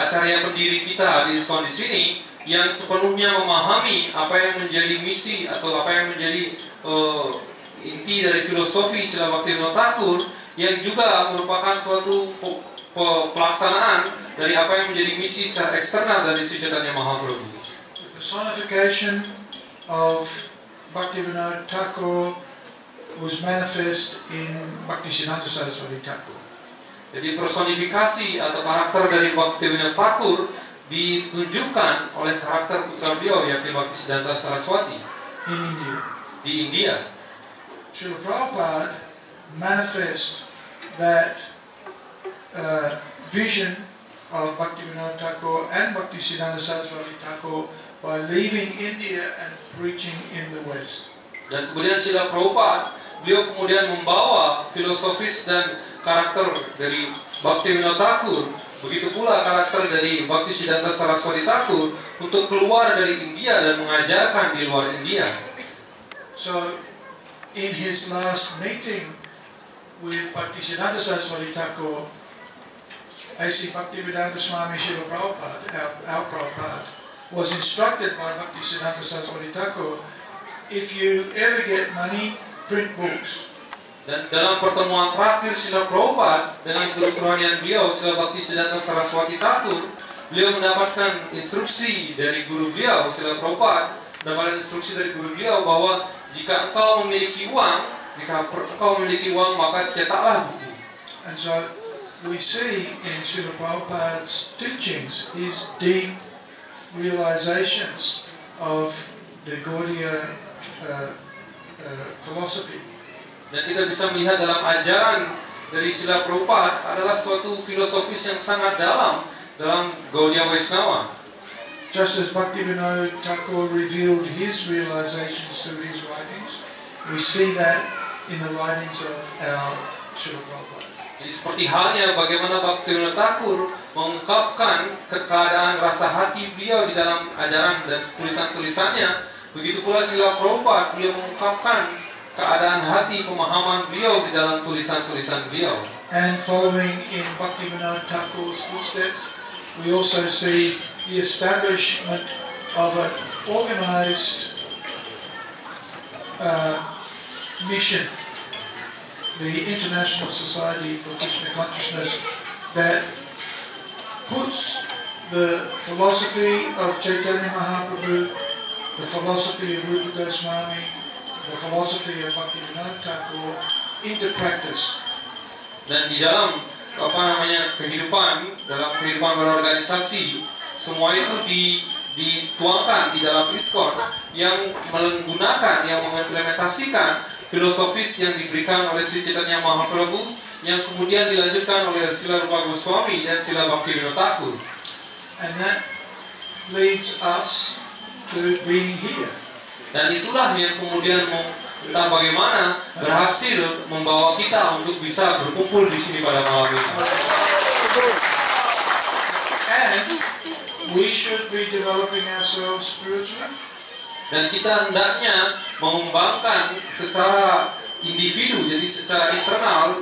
acarya pendiri kita di ISKCON di sini, yang sepenuhnya memahami apa yang menjadi misi atau apa yang menjadi inti dari filosofi Srila Bhaktivinoda Thakur, yang juga merupakan suatu pelaksanaan dari apa yang menjadi misi secara eksternal dari Sri Chaitanya Mahaprabhu. The personification of Bhaktivinoda Thakur was manifest in Bhaktisiddhanta Saraswati Thakur. Jadi personifikasi atau karakter dari Bhaktivinoda Thakur ditunjukkan oleh karakter putra beliau, yakni Bhaktisiddhanta Saraswati in India. Di India. Srila Prabhupada manifest that vision of Bhaktivinoda Thakur and Bhaktisiddhanta Saraswati Thakur by leaving India and preaching in the West. Dan kemudian Srila Prabhupada, beliau kemudian membawa filosofis dan karakter dari Bhaktivinoda Thakur, begitu pula karakter dari Bhaktisiddhanta Saraswati Thakur untuk keluar dari India dan mengajarkan di luar India. So, in his last meeting with Bhaktisiddhanta Saraswati Thakur, A.C. Bhaktivedanta Swami Srila Prabhupada, our Prabhupada, was instructed by Bhaktisiddhanta Saraswati Thakur, if you ever get money, print books. Dan dalam pertemuan terakhir Srila Prabhupada dengan guru kerohanian beliau, Srila Bhaktisiddhanta Saraswati Thakur, beliau mendapatkan instruksi dari guru beliau, Srila Prabhupada, mendapatkan instruksi dari guru beliau bahwa jika engkau memiliki uang, maka cetaklah buku. And so we see in Srila Prabhupada's teachings his deep realizations of the Gaudiya philosophy. Dan kita bisa melihat dalam ajaran dari Srila Prabhupada adalah suatu filosofis yang sangat dalam Gaudiya Vaishnava. Just as Bhaktivinoda Thakur revealed his realizations through his writings, we see that in the writings of our Srila Prabhupada. Jadi seperti halnya bagaimana Bhaktivinoda Thakur mengungkapkan keadaan rasa hati beliau di dalam ajaran dan tulisan-tulisannya, begitu pula Srila Prabhupada, beliau mengungkapkan keadaan hati pemahaman beliau di dalam tulisan-tulisan beliau. And following in Bhaktivinoda Thakur's footsteps, we also see the establishment of an organized mission, the International Society for Krishna Consciousness, that puts the philosophy of Chaitanya Mahaprabhu, the philosophy of Rupa Goswami, the philosophy of Bhaktivinoda Thakur into practice. Dan di dalam dalam kehidupan berorganisasi, semua itu dituangkan di dalam ISKCON yang menggunakan, yang mengimplementasikan filosofis yang diberikan oleh Sri Chaitanya Mahaprabhu, yang kemudian dilanjutkan oleh Srila Rupa Goswami dan Srila Bhaktivinoda Thakur. And that leads us to being here. Dan itulah yang kemudian entah bagaimana berhasil membawa kita untuk bisa berkumpul di sini pada malam ini. And we should be developing ourselves spiritually. Dan kita hendaknya mengembangkan secara individu, jadi secara internal,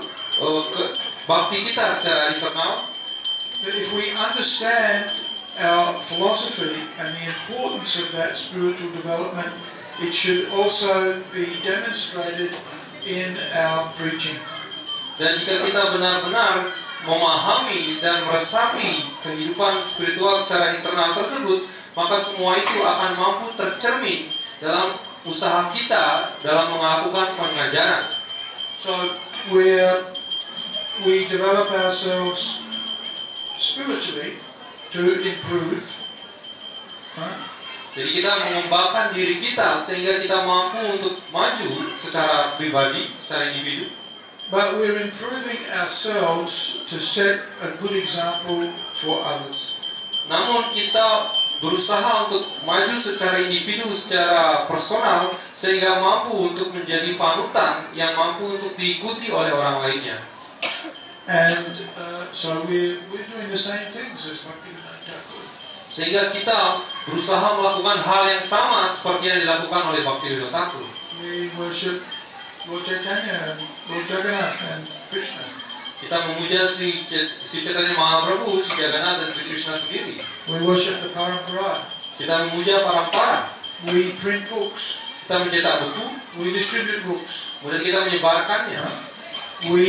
bakti kita secara internal. That if we understand our philosophy and the importance of that spiritual development, it should also be demonstrated in our preaching. Dan jika kita benar-benar memahami dan meresapi kehidupan spiritual secara internal tersebut, maka semua itu akan mampu tercermin dalam usaha kita dalam melakukan pengajaran. So we develop ourselves spiritually to improve. Jadi kita mengembangkan diri kita sehingga kita mampu untuk maju secara pribadi, secara individu. But we're improving ourselves to set a good example for others. Namun kita berusaha untuk maju secara individu, secara personal, sehingga mampu untuk menjadi panutan yang mampu untuk diikuti oleh orang lainnya. And so we're doing the same things as Bhaktivinoda Thakur. Sehingga kita berusaha melakukan hal yang sama seperti yang dilakukan oleh Bhaktivinoda Thakur. We worship Lord Chaitanya and Lord Jagannath and Krishna. Kita memuja Sri Chaitanya Mahaprabhu, Sri Jagannath dan Sri Krishna sendiri. We worship the Parampara. Kita memuja Parampara. We print books. Kita mencetak buku. We distribute books. Kemudian kita menyebarkannya. We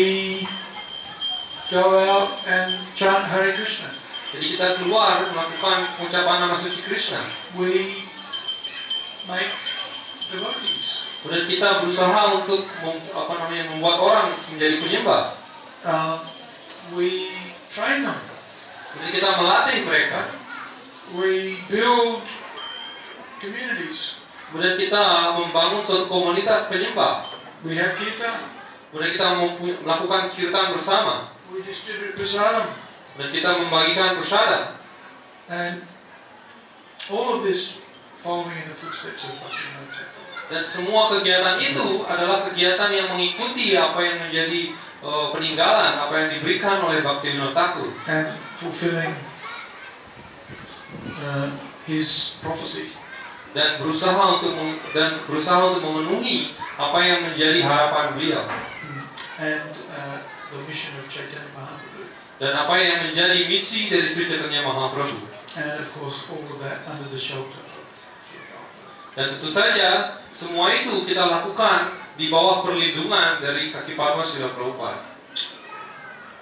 go out and chant Hare Krishna. Jadi kita keluar melakukan pengucapan nama suci Krishna. We make devotees. Kemudian kita berusaha untuk membuat orang menjadi penyembah. We train them. Jadi kita melatih mereka. We build communities. Kemudian kita membangun suatu komunitas penyembah. We have kirtan. Kemudian kita melakukan kirtan bersama. We distribute prasadam. Dan kita membagikan prasada. And all of this following in the footsteps of Bhaktivinoda Thakur. Dan semua kegiatan itu adalah kegiatan yang mengikuti apa yang menjadi peninggalan, apa yang diberikan oleh Bhaktivinoda Thakur. And fulfilling his prophecy. Dan berusaha untuk memenuhi apa yang menjadi harapan beliau. And the mission of Chaitanya Mahaprabhu. Dan apa yang menjadi misi dari Sri Chaitanya Mahaprabhu. And of course all of that under the shelter. Dan tentu saja semua itu kita lakukan di bawah perlindungan dari kaki palma Srila Prabhupada.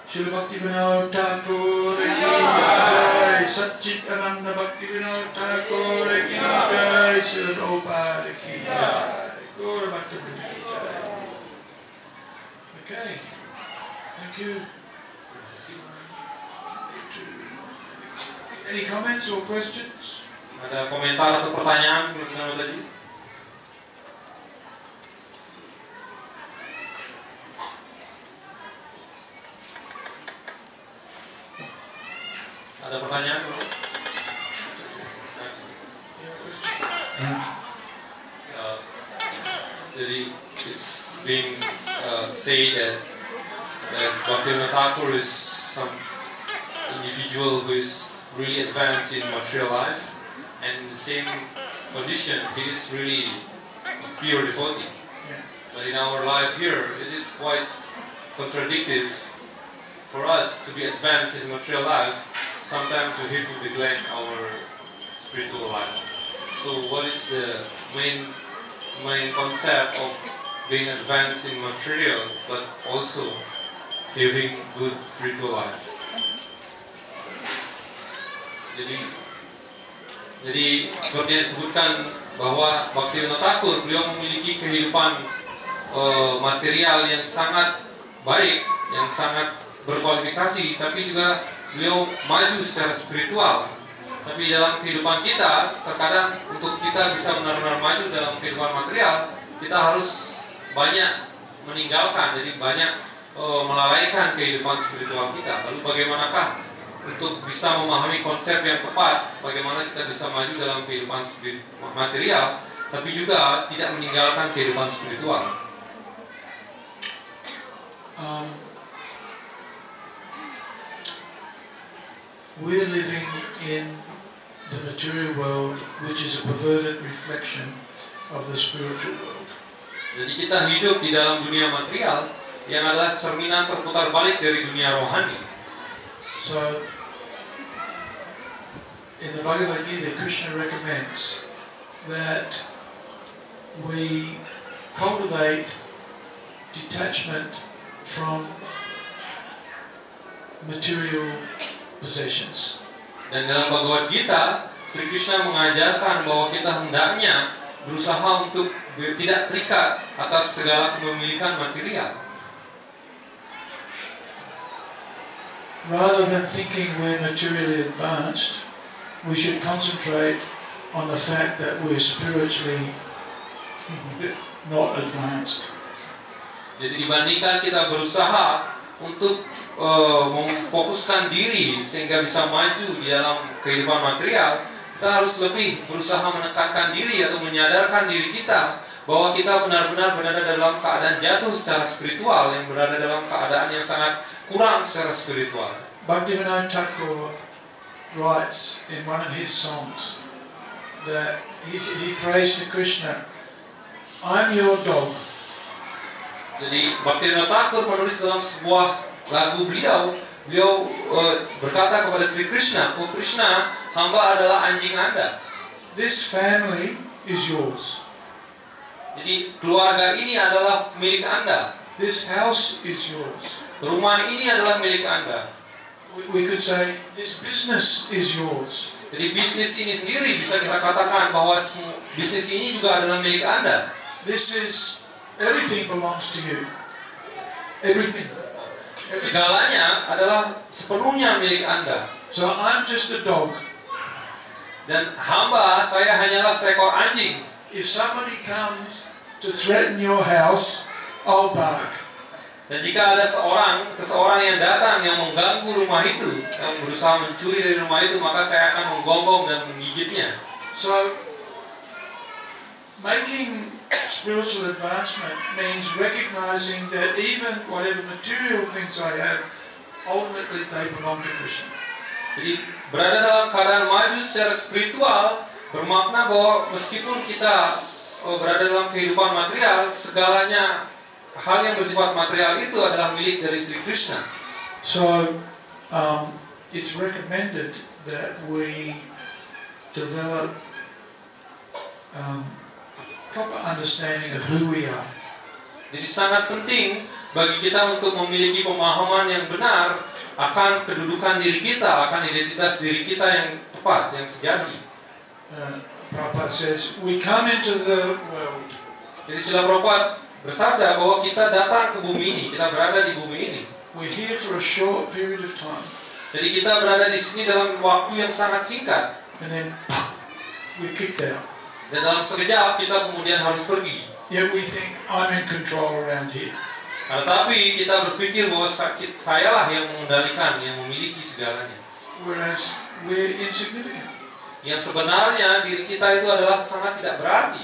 Srila Bhaktivinoda Thakur ki jai, Satchitananda Bhaktivinoda Thakur ki jai, Srila Prabhupada ki jai, Gaura Bhaktivinoda ki jai. Okay, thank you. Any comments or questions? Ada komentar atau pertanyaan mengenai tadi? Ada pertanyaan? Jadi it's being said that Bhaktivinoda Thakur is some individual who is really advanced in material life, and in the same condition he is really a pure devotee. But in our life here, it is quite contradictory for us to be advanced in material life. Sometimes we have to neglect our spiritual life. So what is the main concept of being advanced in material but also having good spiritual life? Jadi seperti yang disebutkan bahwa Bhaktivinoda Thakur beliau memiliki kehidupan material yang sangat baik, yang sangat berkualifikasi, tapi juga beliau maju secara spiritual. Tapi dalam kehidupan kita, terkadang untuk kita bisa benar-benar maju dalam kehidupan material, kita harus banyak meninggalkan, jadi banyak melalaikan kehidupan spiritual kita. Lalu bagaimanakah untuk bisa memahami konsep yang tepat, bagaimana kita bisa maju dalam kehidupan material, tapi juga tidak meninggalkan kehidupan spiritual. We're living in the material world, which is a perverted reflection of the spiritual world. Jadi kita hidup di dalam dunia material yang adalah cerminan terputar balik dari dunia rohani. So, in the Bhagavad Gita, Krishna recommends that we cultivate detachment from material possessions. Dan dalam Bhagavad Gita, Sri Krishna mengajarkan bahwa kita hendaknya berusaha untuk tidak terikat atas segala kepemilikan material. rather than thinking we're materially advanced, we should concentrate on the fact that we're spiritually not advanced. Jadi dibandingkan kita berusaha untuk memfokuskan diri sehingga bisa maju di dalam kehidupan material, kita harus lebih berusaha menekankan diri atau menyadarkan diri kita bahwa kita benar-benar berada dalam keadaan jatuh secara spiritual, yang berada dalam keadaan yang sangat kurang secara spiritual. Bhaktivinoda Thakur writes in one of his songs that he prays to Krishna, "I'm your dog." Jadi Bhaktivinoda Thakur menulis dalam sebuah lagu beliau berkata kepada Sri Krishna, "Oh Krishna, hamba adalah anjing Anda." This family is yours. Jadi keluarga ini adalah milik Anda. This house is yours. Rumah ini adalah milik Anda. We could say this business is yours. Jadi bisnis ini sendiri bisa kita katakan bahwa bisnis ini juga adalah milik Anda. This is everything belongs to you. Everything. Segalanya adalah sepenuhnya milik Anda. So I'm just a dog. Dan hamba saya hanyalah seekor anjing. If somebody comes to threaten your house, I'll bark. Dan jika ada seseorang yang datang yang mengganggu rumah itu, yang berusaha mencuri dari rumah itu, maka saya akan menggonggong dan menggigitnya. So making spiritual advancement means recognizing that even whatever material things I have, ultimately they belong to Krishna. Jadi berada dalam keadaan maju secara spiritual bermakna bahwa meskipun kita berada dalam kehidupan material, segalanya hal yang bersifat material itu adalah milik dari Sri Krishna. So it's recommended that we develop proper understanding of who we are. Jadi sangat penting bagi kita untuk memiliki pemahaman yang benar akan kedudukan diri kita, akan identitas diri kita yang tepat, yang sejati. Prabhupada says, we come into the world. Jadi Srila Prabhupada bersabda bahwa kita datang ke bumi ini, kita berada di bumi ini. We're here for a short period of time. Jadi kita berada di sini dalam waktu yang sangat singkat. And then we're kicked out. Dan dalam sekejap kita kemudian harus pergi. Yet we think, I'm in control around here. Tetapi kita berpikir bahwa sayalah yang mengendalikan, yang memiliki segalanya. Whereas we're insignificant. Yang sebenarnya diri kita itu adalah sangat tidak berarti.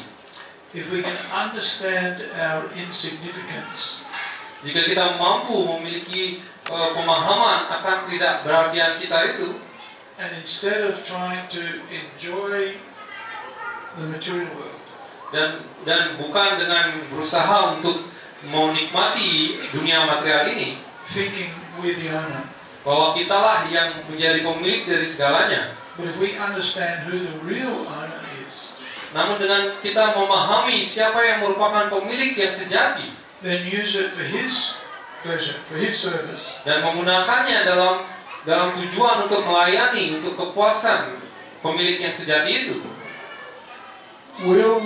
If we can understand our insignificance, jika kita mampu memiliki pemahaman akan tidak berartian kita itu, and instead of trying to enjoy the material world, dan bukan dengan berusaha untuk menikmati dunia material ini, thinking we're the owner, bahwa kitalah yang menjadi pemilik dari segalanya. but if we understand who the real owner is, namun dengan kita memahami siapa yang merupakan pemilik yang sejati, then use it for His pleasure, for His service, dan menggunakannya dalam tujuan untuk melayani, untuk kepuasan pemilik yang sejati itu, will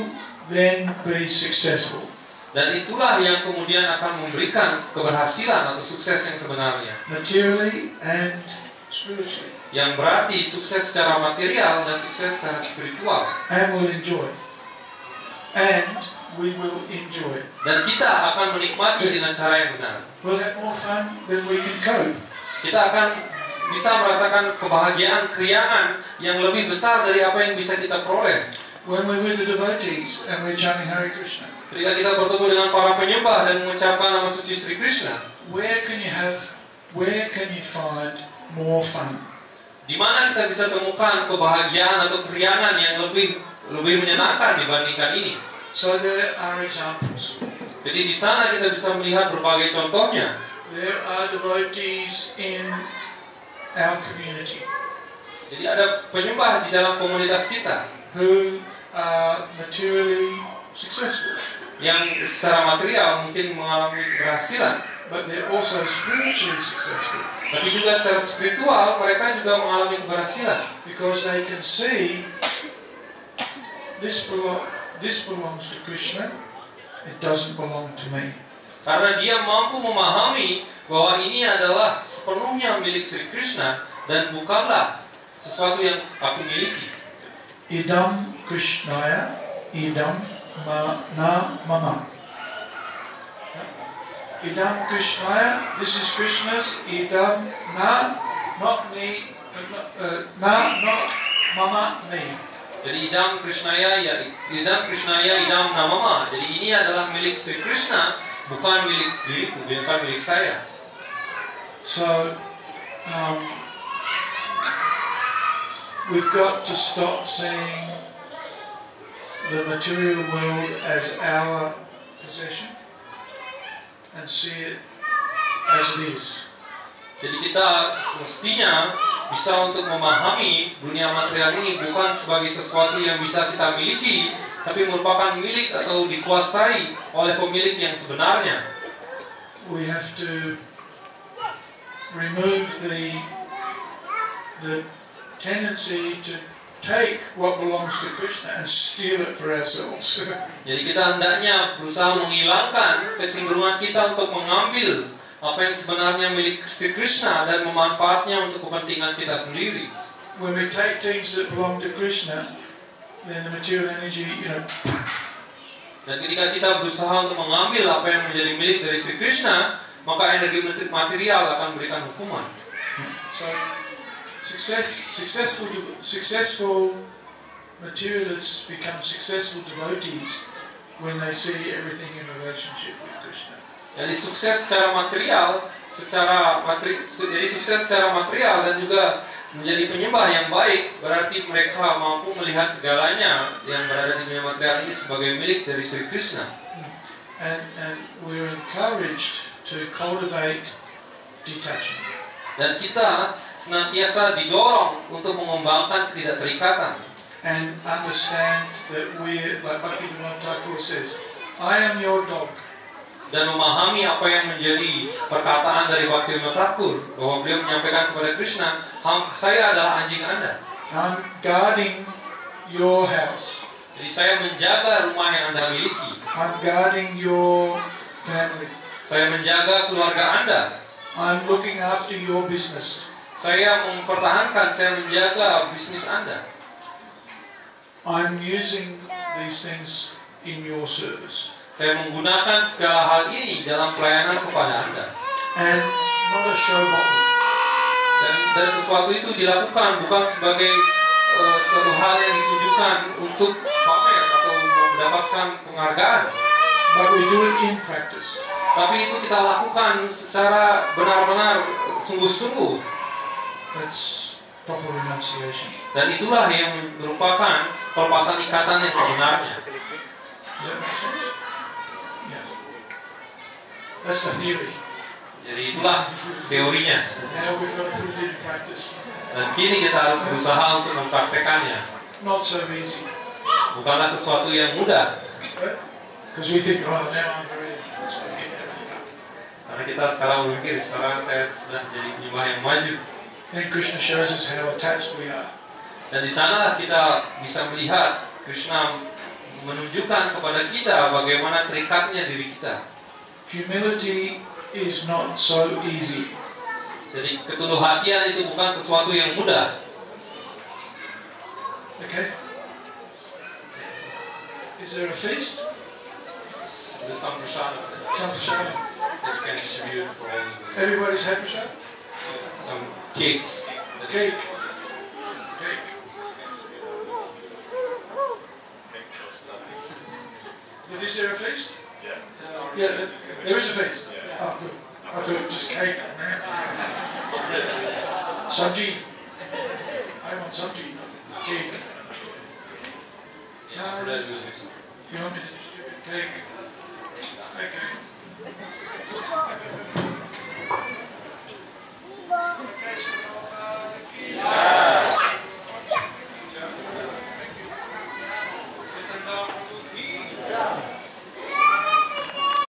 then be successful. dan itulah yang kemudian akan memberikan keberhasilan atau sukses yang sebenarnya, Materially and spiritually. yang berarti sukses secara material dan sukses secara spiritual. And we'll enjoy. And we will enjoy. Dan kita akan menikmati dengan cara yang benar. We'll have more fun than we can cope. Kita akan bisa merasakan kebahagiaan, keriangan yang lebih besar dari apa yang bisa kita peroleh. When we're with the devotees and we're chanting Hare Krishna, Ketika kita bertemu dengan para penyembah dan mengucapkan nama suci Sri Krishna, where can you find more fun? di mana kita bisa temukan kebahagiaan atau keriangan yang lebih menyenangkan dibandingkan ini? So there are examples. Jadi di sana kita bisa melihat berbagai contohnya. There are devotees in our community Jadi ada penyembah di dalam komunitas kita who are materially successful, yang secara material mungkin mengalami keberhasilan, but they're also spiritually successful tapi juga secara spiritual mereka juga mengalami keberhasilan because they can see this belongs to Krishna, it doesn't belong to me. Karena dia mampu memahami bahwa ini adalah sepenuhnya milik Sri Krishna dan bukanlah sesuatu yang aku miliki. Idam Krishnaya, idam na mama. Idam Krishnaya, this is Krishna's. Idam na, not me, not mama, me. Jadi idam Krishnaya, idam namama. Jadi ini adalah milik Sri Krishna, bukan milik diriku, bukan milik saya. So we've got to stop seeing the material world as our possession and see it as it is. Jadi kita semestinya bisa untuk memahami dunia material ini bukan sebagai sesuatu yang bisa kita miliki, tapi merupakan milik atau dikuasai oleh pemilik yang sebenarnya. We have to remove the tendency to take what belongs to Krishna and steal it for ourselves. Jadi kita hendaknya berusaha menghilangkan kecenderungan kita untuk mengambil apa yang sebenarnya milik Sri Krishna dan memanfaatnya untuk kepentingan kita sendiri. When we take things that belong to Krishna, then the material energy, Dan ketika kita berusaha untuk mengambil apa yang menjadi milik dari Sri Krishna, maka energi material akan memberikan hukuman. So successful materialists become successful devotees when they see everything in relationship with Krishna. Jadi sukses secara material, dan juga menjadi penyembah yang baik, berarti mereka mampu melihat segalanya yang berada di dunia material ini sebagai milik dari Sri Krishna. And we're encouraged to cultivate detachment. Dan kita senantiasa didorong untuk mengembangkan ketidakterikatan. And understand that we, like Bhaktivinoda Thakur says, I am your dog. Dan memahami apa yang menjadi perkataan dari Bhaktivinoda Thakur, bahwa beliau menyampaikan kepada Krishna, saya adalah anjing Anda. I'm guarding your house. Jadi saya menjaga rumah yang Anda miliki. I'm guarding your family. Saya menjaga keluarga Anda. I'm looking after your business. Saya mempertahankan, saya menjaga bisnis Anda. I'm using these things in your service. Saya menggunakan segala hal ini dalam pelayanan kepada Anda. And not a show bottle. Dan sesuatu itu dilakukan bukan sebagai suatu hal yang ditujukan untuk pamer atau mendapatkan penghargaan. But we do it in practice. Tapi itu kita lakukan secara benar-benar sungguh-sungguh. That's proper renunciation. Dan itulah yang merupakan pelepasan ikatan yang sebenarnya. Does that make sense? Yeah. That's the theory. Jadi itulah teorinya. Now we've got to put it into practice. Dan kini kita harus berusaha untuk mempraktekannya. Not so easy. Bukanlah sesuatu yang mudah. Because we think, oh, now I'm very, let's get everything up. Karena kita sekarang berpikir, sekarang saya sudah jadi penyembah yang maju. Then Krishna shows us how attached we are. Dan di sanalah kita bisa melihat Krishna menunjukkan kepada kita bagaimana terikatnya diri kita. Humility is not so easy. Jadi ketunduh hatian itu bukan sesuatu yang mudah. Okay? Is there a feast? The Samprashana. Samprashana. That you can distribute for all. Everybody's had prashad? Some cakes. Cake. But is there a feast? Yeah, there is a feast. Oh, good. I thought it was just cake. Sabji. I want sabji, not cake. You want me to distribute cake? Okay.